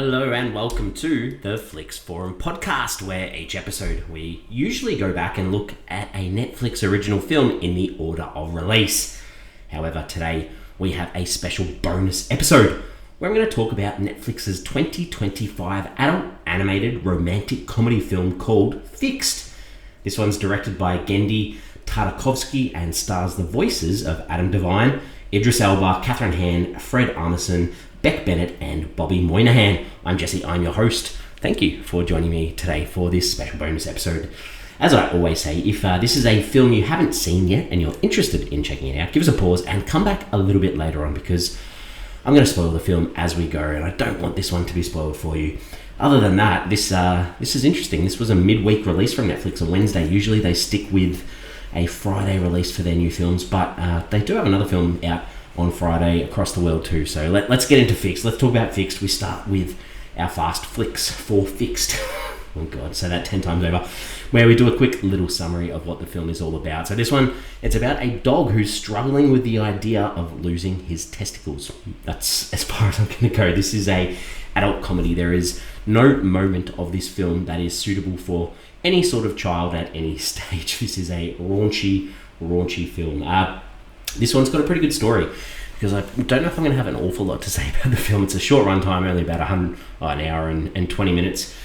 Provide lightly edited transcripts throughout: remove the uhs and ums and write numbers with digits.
Hello and welcome to the Flix Forum podcast, where each episode we usually go back and look at a Netflix original film in the order of release. However, today we have a special bonus episode where I'm going to talk about Netflix's 2025 adult animated romantic comedy film called Fixed. This one's directed by Genndy Tartakovsky and stars the voices of Adam Devine, Idris Elba, Kathryn Hahn, Fred Armisen, Beck, Bennett and Bobby Moynihan. I'm Jesse, I'm your host. Thank you for joining me today for this special bonus episode. As I always say, if this is a film you haven't seen yet and you're interested in checking it out, give us a pause and come back a little bit later on, because I'm going to spoil the film as we go and I don't want this one to be spoiled for you. Other than that, this is interesting. This was a midweek release from Netflix on Wednesday. Usually they stick with a Friday release for their new films, but they do have another film out on Friday across the world too. So let's get into Fixed. Let's talk about Fixed. We start with our fast flicks for Fixed. Oh god, say that 10 times over. Where we do a quick little summary of what the film is all about. So this one, it's about a dog who's struggling with the idea of losing his testicles. That's as far as I'm going to go. This is a adult comedy. There is no moment of this film that is suitable for any sort of child at any stage. This is a raunchy film. This one's got a pretty good story, because I don't know if I'm going to have an awful lot to say about the film. It's a short runtime, only about an hour and 20 minutes.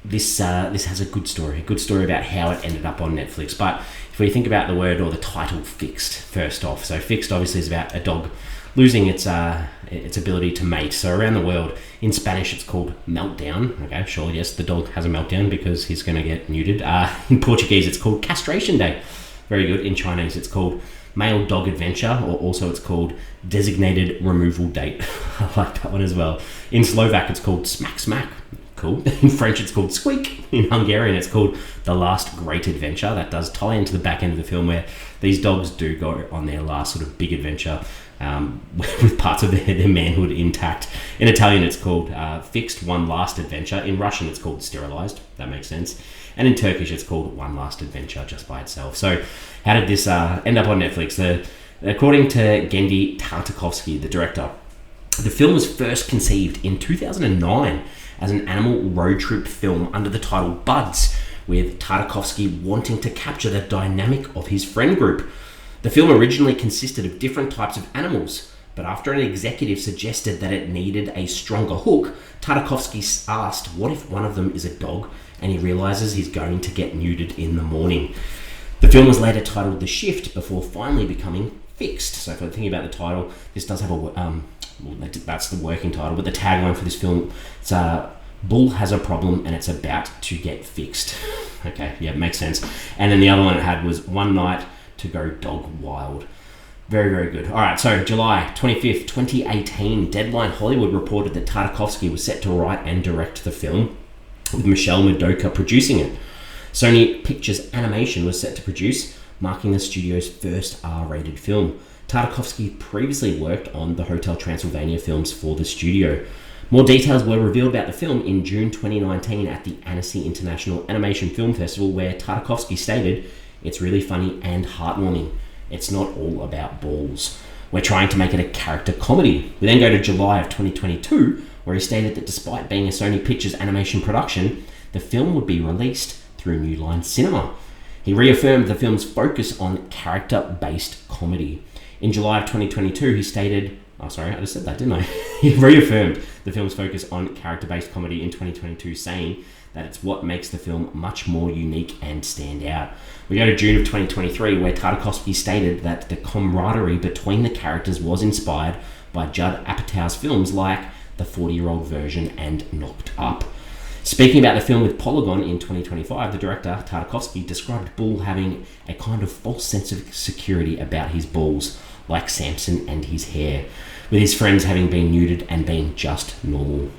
This has a good story about how it ended up on Netflix. But if we think about the word or the title Fixed first off, so Fixed obviously is about a dog losing its ability to mate. So around the world, in Spanish it's called meltdown. Okay, sure, yes, the dog has a meltdown because he's going to get neutered. In Portuguese it's called castration day. Very good. In Chinese it's called male dog adventure, or also it's called designated removal date. I like that one as well. In Slovak it's called smack smack. Cool. In French it's called squeak. In Hungarian it's called the last great adventure. That does tie into the back end of the film, where these dogs do go on their last sort of big adventure with parts of their manhood intact. In Italian it's called Fixed One Last Adventure. In Russian it's called Sterilized. That makes sense. And in Turkish it's called One Last Adventure just by itself. So how did this end up on Netflix? According to Genndy Tartakovsky, the director, the film was first conceived in 2009 as an animal road trip film under the title Buds, with Tartakovsky wanting to capture the dynamic of his friend group. The film originally consisted of different types of animals, but after an executive suggested that it needed a stronger hook, Tartakovsky asked what if one of them is a dog and he realizes he's going to get neutered in the morning. The film was later titled The Shift before finally becoming Fixed. So if I'm thinking about the title, this does have that's the working title, but the tagline for this film, it's Bull has a problem and it's about to get fixed. Okay, yeah, makes sense. And then the other one it had was One Night to Go Dog Wild. Very, very good. All right, so July 25th, 2018, Deadline Hollywood reported that Tartakovsky was set to write and direct the film, with Michelle Murdocca producing it. Sony Pictures Animation was set to produce, marking the studio's first R-rated film. Tartakovsky previously worked on the Hotel Transylvania films for the studio. More details were revealed about the film in June 2019 at the Annecy International Animation Film Festival, where Tartakovsky stated, "It's really funny and heartwarming. It's not all about balls. We're trying to make it a character comedy." We then go to July of 2022, where he stated that despite being a Sony Pictures Animation production, the film would be released through New Line Cinema. He reaffirmed the film's focus on character-based comedy. In July of 2022, he stated, I just said that, didn't I? He reaffirmed the film's focus on character-based comedy in 2022, saying that it's what makes the film much more unique and stand out. We go to June of 2023, where Tartakovsky stated that the camaraderie between the characters was inspired by Judd Apatow's films like The 40-Year-Old Version and Knocked Up. Speaking about the film with Polygon in 2025, the director, Tartakovsky, described Bull having a kind of false sense of security about his balls, like Samson and his hair, with his friends having been neutered and being just normal.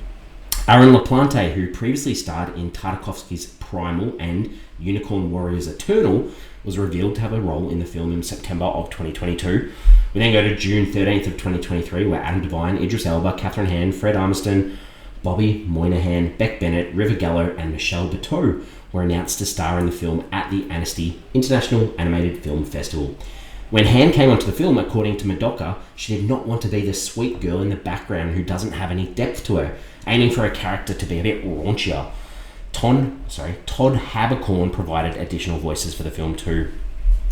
Aaron LaPlante, who previously starred in Tartakovsky's Primal and Unicorn Warriors Eternal, was revealed to have a role in the film in September of 2022. We then go to June 13th of 2023, where Adam Devine, Idris Elba, Kathryn Hahn, Fred Armisen, Bobby Moynihan, Beck, Bennett, River Gallo and Michelle Buteau were announced to star in the film at the Annecy International Animated Film Festival. When Hahn came onto the film, according to Murdocca, she did not want to be the sweet girl in the background who doesn't have any depth to her, aiming for a character to be a bit raunchier. Todd Haberkorn provided additional voices for the film too.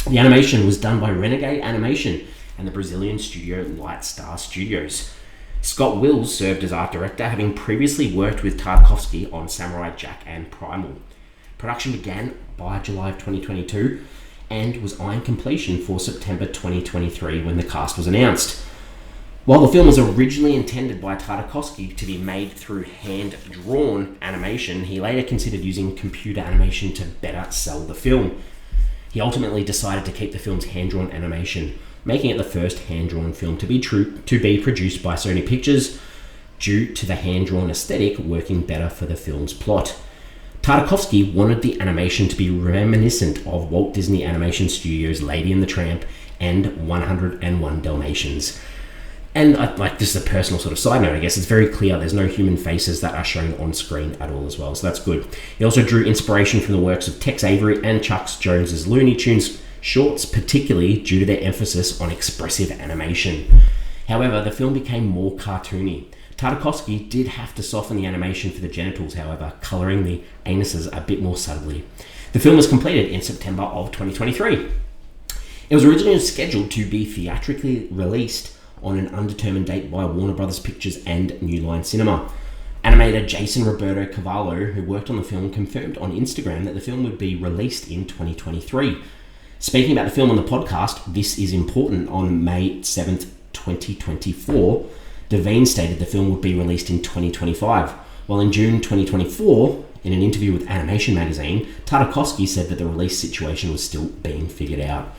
The animation was done by Renegade Animation and the Brazilian studio Lightstar Studios. Scott Wills served as art director, having previously worked with Tartakovsky on Samurai Jack and Primal. Production began by July of 2022 and was eyeing completion for September 2023 when the cast was announced. While the film was originally intended by Tartakovsky to be made through hand-drawn animation, he later considered using computer animation to better sell the film. He ultimately decided to keep the film's hand-drawn animation, making it the first hand-drawn film to be produced by Sony Pictures, due to the hand-drawn aesthetic working better for the film's plot. Tartakovsky wanted the animation to be reminiscent of Walt Disney Animation Studios' Lady and the Tramp and 101 Dalmatians. And this is a personal sort of side note, I guess. It's very clear there's no human faces that are shown on screen at all as well, so that's good. He also drew inspiration from the works of Tex Avery and Chuck Jones's Looney Tunes shorts, particularly due to their emphasis on expressive animation. However, the film became more cartoony. Tartakovsky did have to soften the animation for the genitals, however, colouring the anuses a bit more subtly. The film was completed in September of 2023. It was originally scheduled to be theatrically released on an undetermined date by Warner Brothers Pictures and New Line Cinema. Animator Jason Roberto Cavallo, who worked on the film, confirmed on Instagram that the film would be released in 2023. Speaking about the film on the podcast, This Is Important, on May 7th, 2024, Devine stated the film would be released in 2025, while in June 2024, in an interview with Animation Magazine, Tartakovsky said that the release situation was still being figured out.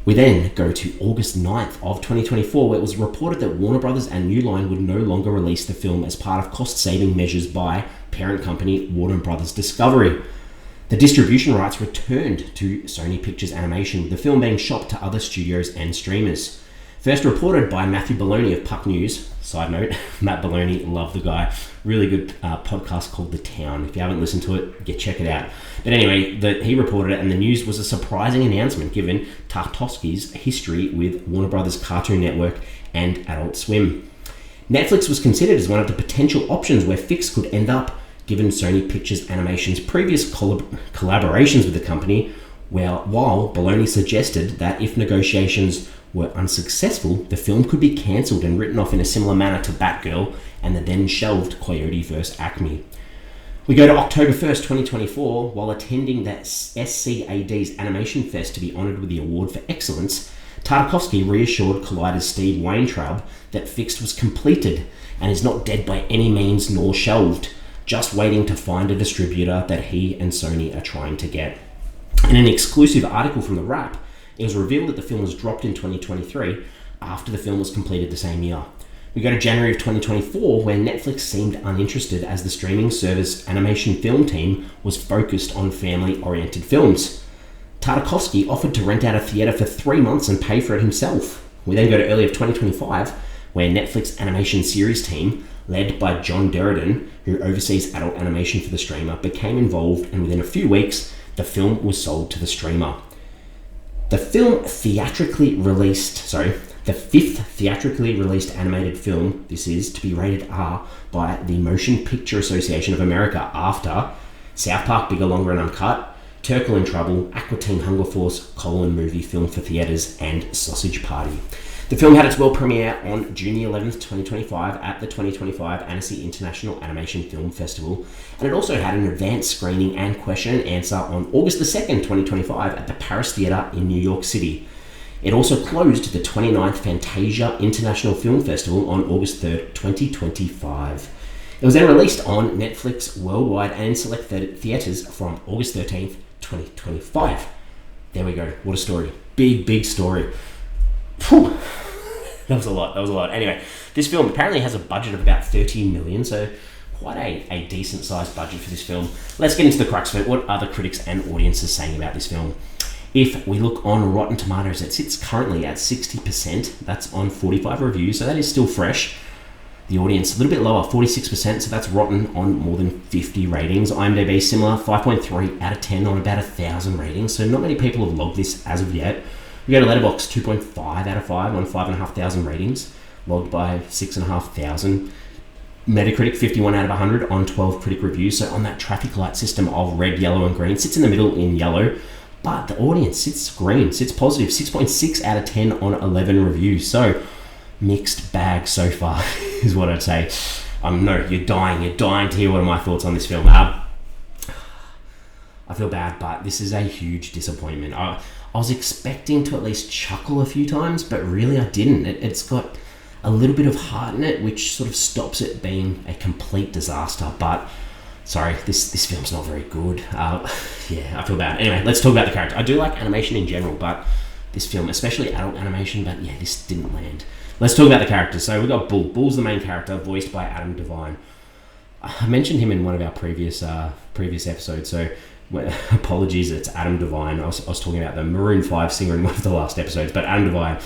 We then go to August 9th of 2024, where it was reported that Warner Brothers and New Line would no longer release the film as part of cost-saving measures by parent company Warner Brothers Discovery. The distribution rights returned to Sony Pictures Animation, with the film being shopped to other studios and streamers. First reported by Matthew Belloni of Puck News. Side note, Matt Belloni, love the guy. Really good podcast called The Town. If you haven't listened to it, check it out. But anyway, he reported it, and the news was a surprising announcement given Tartakovsky's history with Warner Brothers Cartoon Network and Adult Swim. Netflix was considered as one of the potential options where Flix could end up, given Sony Pictures Animation's previous collaborations with the company, while Belloni suggested that if negotiations were unsuccessful, the film could be cancelled and written off in a similar manner to Batgirl and the then shelved Coyote vs. Acme. We go to October 1st, 2024, while attending the SCAD's Animation Fest to be honoured with the Award for Excellence. Tartakovsky reassured Collider's Steve Weintraub that Flix was completed and is not dead by any means nor shelved, just waiting to find a distributor that he and Sony are trying to get. In an exclusive article from The Wrap, it was revealed that the film was dropped in 2023 after the film was completed the same year. We go to January of 2024, where Netflix seemed uninterested as the streaming service animation film team was focused on family-oriented films. Tartakovsky offered to rent out a theatre for 3 months and pay for it himself. We then go to early of 2025, where Netflix animation series team, led by John Derridon, who oversees adult animation for the streamer, became involved, and within a few weeks, the film was sold to the streamer. The fifth theatrically released animated film, this is to be rated R by the Motion Picture Association of America after South Park Bigger, Longer and Uncut, Turkle in Trouble, Aqua Teen Hunger Force, Movie Film for Theatres, and Sausage Party. The film had its world premiere on June 11th, 2025 at the 2025 Annecy International Animation Film Festival, and it also had an advanced screening and question and answer on August 2nd, 2025 at the Paris Theatre in New York City. It also closed the 29th Fantasia International Film Festival on August 3rd, 2025. It was then released on Netflix worldwide and in select theatres from August 13th, 2025. There we go. What a story. Big story. Phew. That was a lot. Anyway, this film apparently has a budget of about 13 million, so quite a decent sized budget for this film. Let's get into the crux of it. What are the critics and audiences saying about this film? If we look on Rotten Tomatoes, it sits currently at 60%. That's on 45 reviews, so that is still fresh. The audience, a little bit lower, 46%, so that's Rotten on more than 50 ratings. IMDb, similar, 5.3 out of 10 on about 1,000 ratings, so not many people have logged this as of yet. We go to Letterboxd, 2.5 out of 5 on 5,500 ratings, logged by 6,500. Metacritic 51 out of 100 on 12 critic reviews. So on that traffic light system of red, yellow and green, sits in the middle in yellow, but the audience sits green, sits positive, 6.6 out of 10 on 11 reviews. So mixed bag so far is what I'd say. No, you're dying to hear what are my thoughts on this film. I feel bad, but this is a huge disappointment. I was expecting to at least chuckle a few times, but really I didn't. It's got a little bit of heart in it, which sort of stops it being a complete disaster. But sorry, this film's not very good. Yeah, I feel bad. Anyway, let's talk about the character. I do like animation in general, but this film, especially adult animation, but yeah, this didn't land. Let's talk about the characters. So we've got Bull. Bull's the main character, voiced by Adam Devine. I mentioned him in one of our previous episodes, so apologies, it's Adam Devine. I was talking about the Maroon 5 singer in one of the last episodes, but Adam Devine,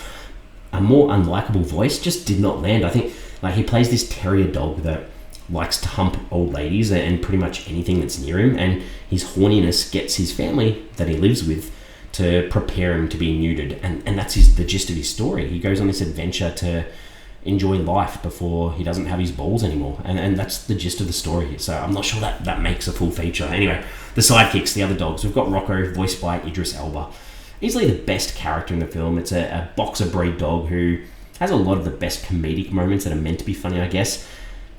a more unlikable voice, just did not land. I think he plays this terrier dog that likes to hump old ladies and pretty much anything that's near him, and his horniness gets his family that he lives with to prepare him to be neutered, and that's the gist of his story. He goes on this adventure to enjoy life before he doesn't have his balls anymore, and that's the gist of the story. So I'm not sure that makes a full feature. Anyway, the sidekicks, the other dogs, we've got Rocco, voiced by Idris Elba. Easily the best character in the film. It's a boxer breed dog who has a lot of the best comedic moments that are meant to be funny, I guess.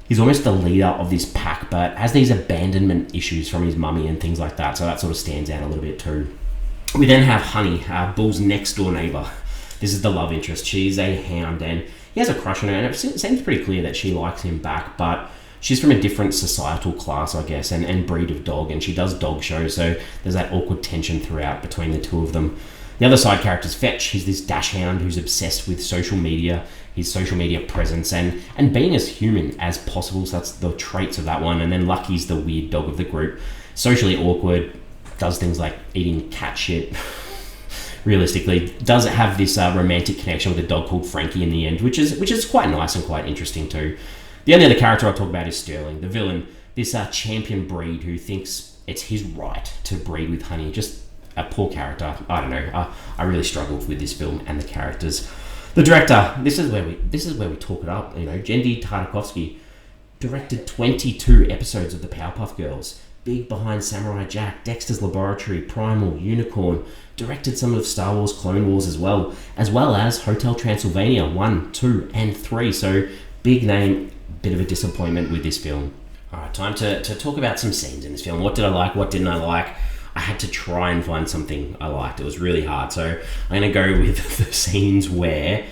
He's almost the leader of this pack, but has these abandonment issues from his mummy and things like that, so that sort of stands out a little bit too. We then have Honey, Bull's next door neighbour. This is the love interest. She's a hound and he has a crush on her, and it seems pretty clear that she likes him back, but she's from a different societal class, I guess, and breed of dog, and she does dog shows, so there's that awkward tension throughout between the two of them. The other side character is Fetch. He's this dash hound who's obsessed with social media, his social media presence, and being as human as possible, so that's the traits of that one. And then Lucky's the weird dog of the group, socially awkward, does things like eating cat shit. Realistically, does have this romantic connection with a dog called Frankie in the end, which is quite nice and quite interesting too. The only other character I'll talk about is Sterling, the villain, this champion breed who thinks it's his right to breed with Honey. Just a poor character. I don't know. I really struggled with this film and the characters. The director, this is where we talk it up. Genndy Tartakovsky directed 22 episodes of the Powerpuff Girls. Big behind Samurai Jack, Dexter's Laboratory, Primal, Unicorn. Directed some of Star Wars Clone Wars as well as Hotel Transylvania 1, 2 and 3. So big name, bit of a disappointment with this film. Alright, time to talk about some scenes in this film. What did I like, what didn't I like? I had to try and find something I liked. It was really hard. So I'm going to go with the scenes where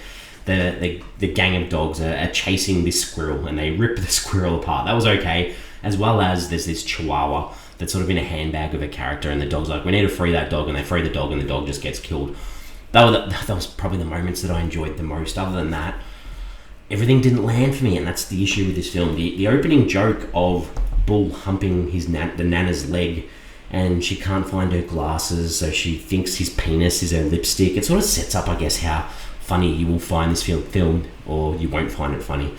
the gang of dogs are chasing this squirrel and they rip the squirrel apart. That was okay. As well as there's this chihuahua that's sort of in a handbag of a character, and the dog's like, we need to free that dog, and they free the dog and the dog just gets killed. That was probably the moments that I enjoyed the most. Other than that, everything didn't land for me, and that's the issue with this film. The opening joke of Bull humping the nana's leg, and she can't find her glasses, so she thinks his penis is her lipstick. It sort of sets up, I guess, how funny you will find this film, or you won't find it funny.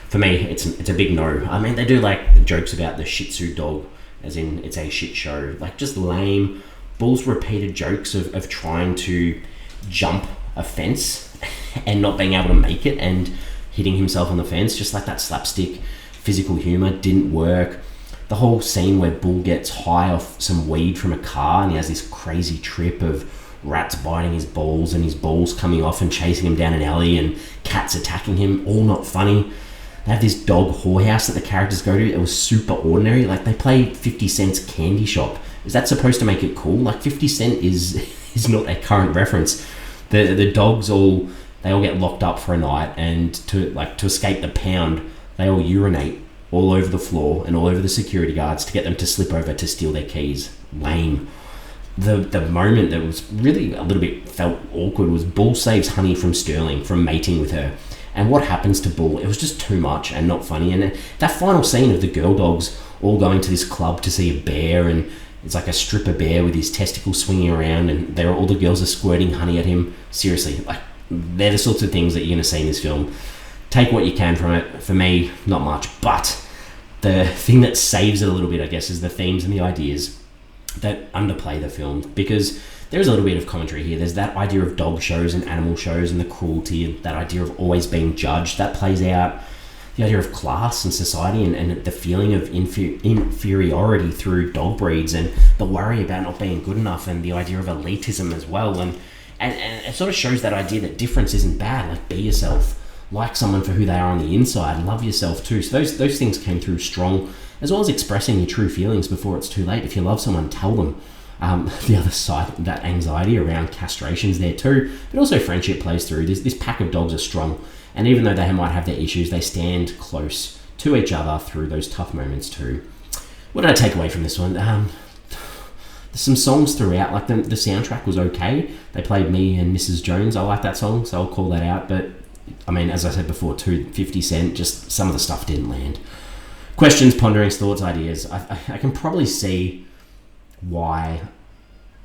For me, it's a big no. I mean, they do like jokes about the Shih Tzu dog, as in it's a shit show. Like, just lame. Bull's repeated jokes of trying to jump a fence and not being able to make it and hitting himself on the fence, just like that slapstick physical humour didn't work. The whole scene where Bull gets high off some weed from a car and he has this crazy trip of rats biting his balls and his balls coming off and chasing him down an alley and cats attacking him, all not funny. They have this dog whorehouse that the characters go to. It was super ordinary. Like, they play 50 Cent's Candy Shop. Is that supposed to make it cool? Like, 50 Cent is not a current reference. The dogs all get locked up for a night, and to escape the pound, they all urinate all over the floor and all over the security guards to get them to slip over to steal their keys. Lame. The moment that was really a little bit felt awkward was Bull saves Honey from Sterling, from mating with her. And what happens to Bull? It was just too much and not funny. And that final scene of the girl dogs all going to this club to see a bear, and it's like a stripper bear with his testicles swinging around, and all the girls are squirting honey at him. Seriously, like, they're the sorts of things that you're going to see in this film. Take what you can from it. For me, not much. But the thing that saves it a little bit, I guess, is the themes and the ideas that underplay the film, because there's a little bit of commentary here. There's that idea of dog shows and animal shows and the cruelty, and that idea of always being judged that plays out. the idea of class and society and the feeling of inferiority through dog breeds and the worry about not being good enough and the idea of elitism as well. And it sort of shows that idea that difference isn't bad. Like, be yourself, like someone for who they are on the inside, love yourself too. So those things came through strong, as well as expressing your true feelings before it's too late. If you love someone, tell them. The other side, that anxiety around castration's there too, but also friendship plays through. This pack of dogs are strong, and even though they might have their issues, they stand close to each other through those tough moments too. What did I take away from this one? There's some songs throughout, like the soundtrack was okay. They played Me and Mrs. Jones. I like that song, so I'll call that out. But I mean, as I said before, 50 Cent, just some of the stuff didn't land. Questions, ponderings, thoughts, ideas. I can probably see why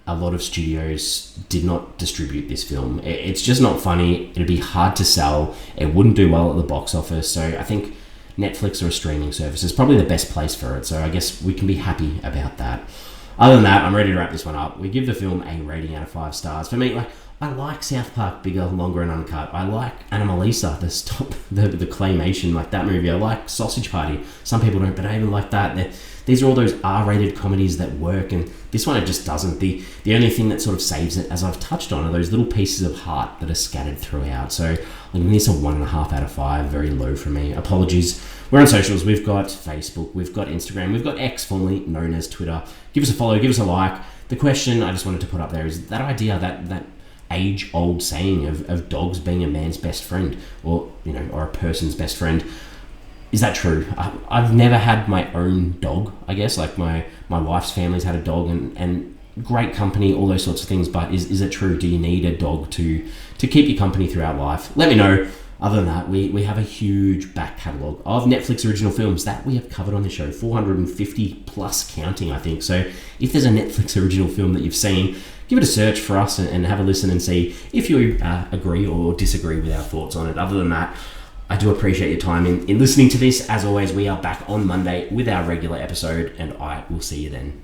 a lot of studios did not distribute this film. It's just not funny. It'd be hard to sell. It wouldn't do well at the box office. So I think Netflix or a streaming service is probably the best place for it. So I guess we can be happy about that. Other than that, I'm ready to wrap this one up. We give the film a rating out of 5 stars. For me, I like South Park, Bigger, Longer and Uncut. I like Anomalisa, the claymation, like that movie. I like Sausage Party. Some people don't, but I even like that. These are all those R-rated comedies that work, and this one, it just doesn't. The only thing that sort of saves it, as I've touched on, are those little pieces of heart that are scattered throughout. So I'm giving this a 1.5 out of 5, very low for me. Apologies. We're on socials. We've got Facebook, we've got Instagram, we've got X, formerly known as Twitter. Give us a follow, give us a like. The question I just wanted to put up there is that idea, that age-old saying of dogs being a man's best friend, or a person's best friend. Is that true? I've never had my own dog, I guess. Like my wife's family's had a dog and great company, all those sorts of things. But is it true? Do you need a dog to keep you company throughout life? Let me know. Other than that, we have a huge back catalogue of Netflix original films that we have covered on the show, 450 plus counting, I think. So if there's a Netflix original film that you've seen, give it a search for us and have a listen and see if you agree or disagree with our thoughts on it. Other than that, I do appreciate your time in listening to this. As always, we are back on Monday with our regular episode, and I will see you then.